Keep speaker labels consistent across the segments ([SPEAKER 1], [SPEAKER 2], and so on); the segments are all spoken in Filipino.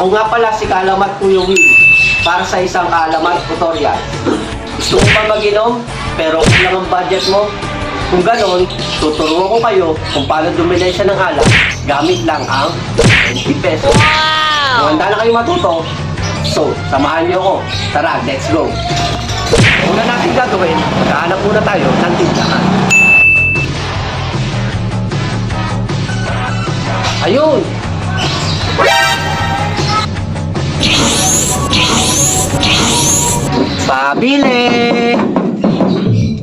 [SPEAKER 1] Ako nga pala si Kalamat Kuya Will para sa isang Kalamat tutorial. Gusto mo ba mag-inom pero kung lang ang budget mo? Kung ganon, tuturuan ko kayo kung paano dumili siya ng alak gamit lang ang 20 pesos. Kung handa na kayo matuto, so samahan niyo ako. Tara, let's go! Una natin gagawin, maghahanap muna tayo ng tindahan. Ayun! Pabili!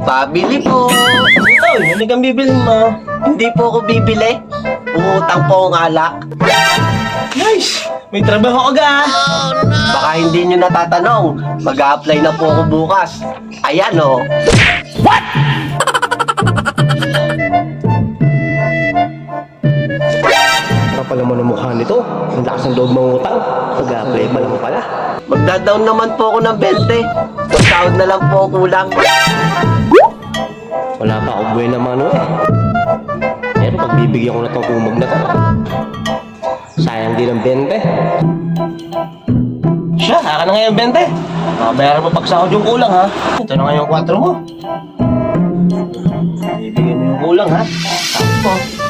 [SPEAKER 1] Pabili po!
[SPEAKER 2] Ito, hindi kang bibili mo.
[SPEAKER 1] Hindi po ako bibili. Umutang po ang alak.
[SPEAKER 2] Nice! May trabaho ka.
[SPEAKER 1] Baka hindi nyo natatanong. Mag-a-apply na po ako bukas. Ayan o.
[SPEAKER 2] Ano pala mo ng mukha nito? Ang lakas ng loob mong utang. Mag-a-apply pa lang pala.
[SPEAKER 1] Magda-down naman po ako ng 20. Sahod na lang po kulang.
[SPEAKER 2] Wala pa ako buhay naman eh. Pero pagbibigyan ko na itong kumag na to. Sayang din ang 20. Siya, haka na ngayon 20. Makabayaran mo pagsahod yung kulang ha. Ito na ngayon 4 mo. Bibigyan mo yung kulang ha. Tapos po.